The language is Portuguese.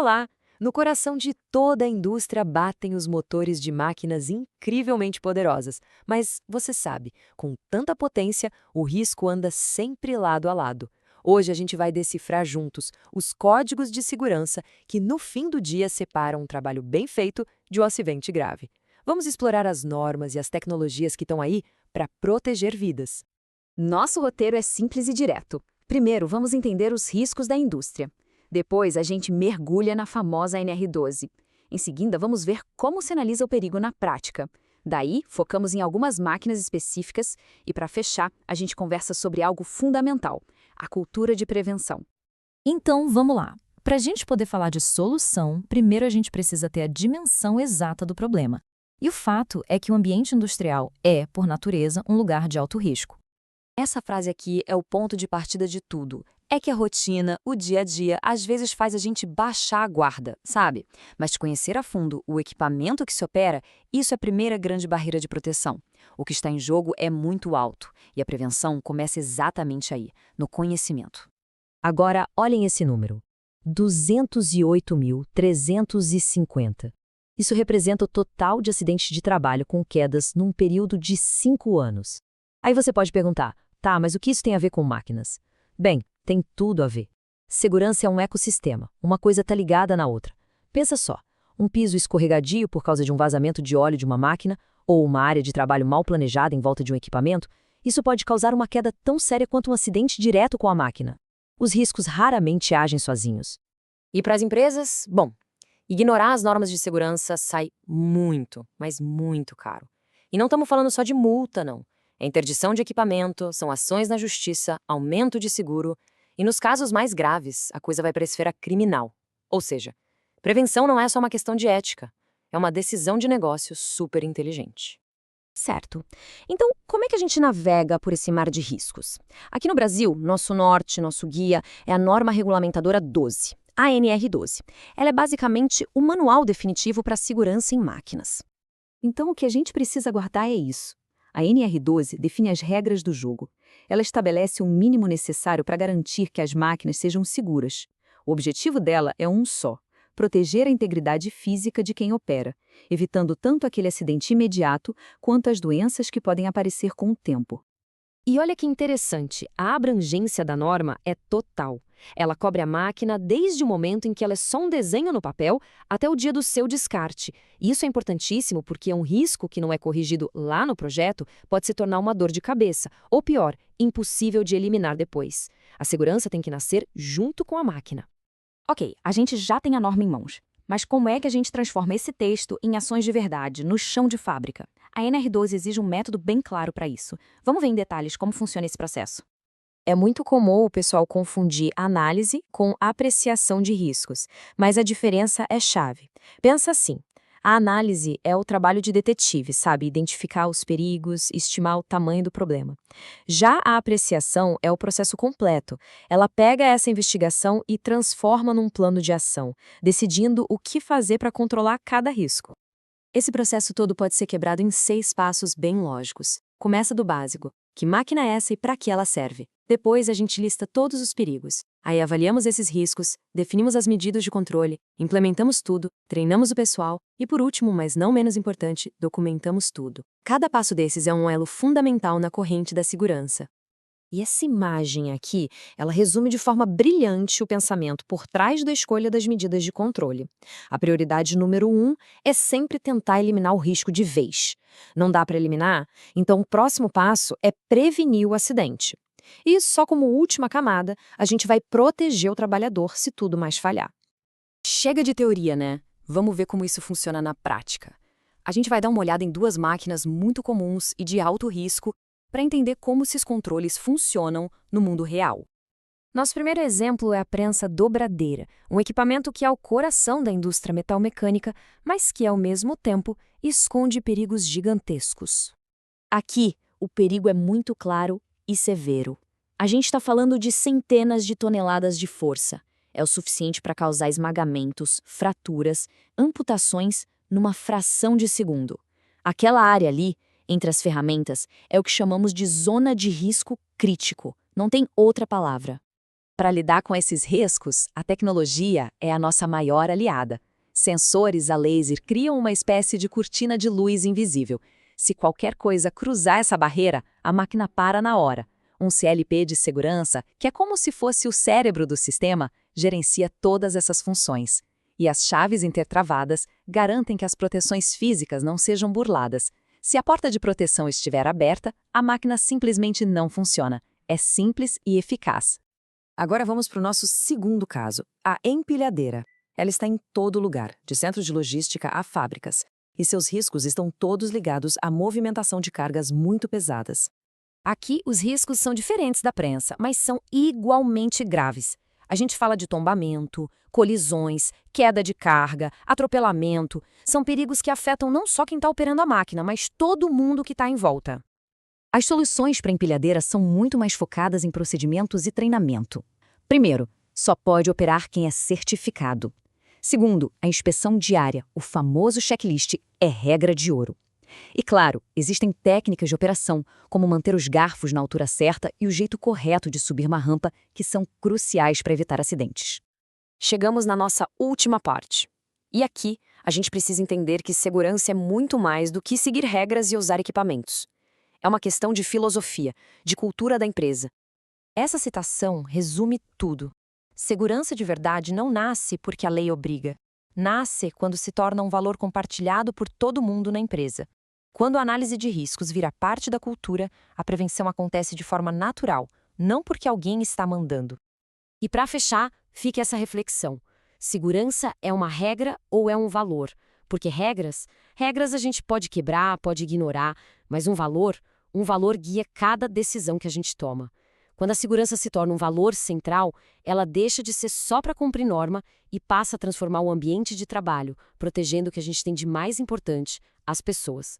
Olá! No coração de toda a indústria batem os motores de máquinas incrivelmente poderosas. Mas você sabe, com tanta potência, o risco anda sempre lado a lado. Hoje a gente vai decifrar juntos os códigos de segurança que no fim do dia separam um trabalho bem feito de um acidente grave. Vamos explorar as normas e as tecnologias que estão aí para proteger vidas. Nosso roteiro é simples e direto. Primeiro, vamos entender os riscos da indústria. Depois, a gente mergulha na famosa NR12. Em seguida, vamos ver como se analisa o perigo na prática. Daí, focamos em algumas máquinas específicas e, para fechar, a gente conversa sobre algo fundamental: a cultura de prevenção. Então, vamos lá. Para a gente poder falar de solução, primeiro a gente precisa ter a dimensão exata do problema. E o fato é que o ambiente industrial é, por natureza, um lugar de alto risco. Essa frase aqui é o ponto de partida de tudo. É que a rotina, o dia a dia, às vezes faz a gente baixar a guarda, sabe? Mas conhecer a fundo o equipamento que se opera, isso é a primeira grande barreira de proteção. O que está em jogo é muito alto, e a prevenção começa exatamente aí, no conhecimento. Agora, olhem esse número: 208.350. Isso representa o total de acidentes de trabalho com quedas num período de 5 anos. Aí você pode perguntar, tá, mas o que isso tem a ver com máquinas? Bem, tem tudo a ver. Segurança é um ecossistema, uma coisa está ligada na outra. Pensa só, um piso escorregadio por causa de um vazamento de óleo de uma máquina, ou uma área de trabalho mal planejada em volta de um equipamento, isso pode causar uma queda tão séria quanto um acidente direto com a máquina. Os riscos raramente agem sozinhos. E para as empresas, bom, ignorar as normas de segurança sai muito, mas muito caro. E não estamos falando só de multa, não. É interdição de equipamento, são ações na justiça, aumento de seguro, e nos casos mais graves, a coisa vai para a esfera criminal. Ou seja, prevenção não é só uma questão de ética, é uma decisão de negócio super inteligente. Certo. Então, como é que a gente navega por esse mar de riscos? Aqui no Brasil, nosso norte, nosso guia, é a norma regulamentadora 12, a ANR12. Ela é basicamente o manual definitivo para a segurança em máquinas. Então, o que a gente precisa guardar é isso. A NR12 define as regras do jogo. Ela estabelece um mínimo necessário para garantir que as máquinas sejam seguras. O objetivo dela é um só: proteger a integridade física de quem opera, evitando tanto aquele acidente imediato quanto as doenças que podem aparecer com o tempo. E olha que interessante, a abrangência da norma é total. Ela cobre a máquina desde o momento em que ela é só um desenho no papel até o dia do seu descarte. E isso é importantíssimo porque um risco que não é corrigido lá no projeto pode se tornar uma dor de cabeça, ou pior, impossível de eliminar depois. A segurança tem que nascer junto com a máquina. Ok, a gente já tem a norma em mãos. Mas como é que a gente transforma esse texto em ações de verdade, no chão de fábrica? A NR12 exige um método bem claro para isso. Vamos ver em detalhes como funciona esse processo. É muito comum o pessoal confundir análise com apreciação de riscos, mas a diferença é chave. Pensa assim, a análise é o trabalho de detetive, sabe? Identificar os perigos, estimar o tamanho do problema. Já a apreciação é o processo completo. Ela pega essa investigação e transforma num plano de ação, decidindo o que fazer para controlar cada risco. Esse processo todo pode ser quebrado em 6 passos bem lógicos. Começa do básico. Que máquina é essa e para que ela serve? Depois a gente lista todos os perigos. Aí avaliamos esses riscos, definimos as medidas de controle, implementamos tudo, treinamos o pessoal e, por último, mas não menos importante, documentamos tudo. Cada passo desses é um elo fundamental na corrente da segurança. E essa imagem aqui, ela resume de forma brilhante o pensamento por trás da escolha das medidas de controle. A prioridade número 1 é sempre tentar eliminar o risco de vez. Não dá para eliminar? Então o próximo passo é prevenir o acidente. E só como última camada, a gente vai proteger o trabalhador se tudo mais falhar. Chega de teoria, né? Vamos ver como isso funciona na prática. A gente vai dar uma olhada em 2 máquinas muito comuns e de alto risco para entender como esses controles funcionam no mundo real. Nosso primeiro exemplo é a prensa dobradeira, um equipamento que é o coração da indústria metalmecânica, mas que, ao mesmo tempo, esconde perigos gigantescos. Aqui, o perigo é muito claro e severo. A gente está falando de centenas de toneladas de força. É o suficiente para causar esmagamentos, fraturas, amputações numa fração de segundo. Aquela área ali, entre as ferramentas, é o que chamamos de zona de risco crítico. Não tem outra palavra. Para lidar com esses riscos, a tecnologia é a nossa maior aliada. Sensores a laser criam uma espécie de cortina de luz invisível. Se qualquer coisa cruzar essa barreira, a máquina para na hora. Um CLP de segurança, que é como se fosse o cérebro do sistema, gerencia todas essas funções. E as chaves intertravadas garantem que as proteções físicas não sejam burladas. Se a porta de proteção estiver aberta, a máquina simplesmente não funciona. É simples e eficaz. Agora vamos para o nosso segundo caso, a empilhadeira. Ela está em todo lugar, de centros de logística a fábricas, e seus riscos estão todos ligados à movimentação de cargas muito pesadas. Aqui, os riscos são diferentes da prensa, mas são igualmente graves. A gente fala de tombamento, colisões, queda de carga, atropelamento. São perigos que afetam não só quem está operando a máquina, mas todo mundo que está em volta. As soluções para empilhadeira são muito mais focadas em procedimentos e treinamento. Primeiro, só pode operar quem é certificado. Segundo, a inspeção diária, o famoso checklist, é regra de ouro. E claro, existem técnicas de operação, como manter os garfos na altura certa e o jeito correto de subir uma rampa, que são cruciais para evitar acidentes. Chegamos na nossa última parte. E aqui, a gente precisa entender que segurança é muito mais do que seguir regras e usar equipamentos. É uma questão de filosofia, de cultura da empresa. Essa citação resume tudo. Segurança de verdade não nasce porque a lei obriga. Nasce quando se torna um valor compartilhado por todo mundo na empresa. Quando a análise de riscos vira parte da cultura, a prevenção acontece de forma natural, não porque alguém está mandando. E para fechar, fica essa reflexão. Segurança é uma regra ou é um valor? Porque regras a gente pode quebrar, pode ignorar, mas um valor guia cada decisão que a gente toma. Quando a segurança se torna um valor central, ela deixa de ser só para cumprir norma e passa a transformar o ambiente de trabalho, protegendo o que a gente tem de mais importante, as pessoas.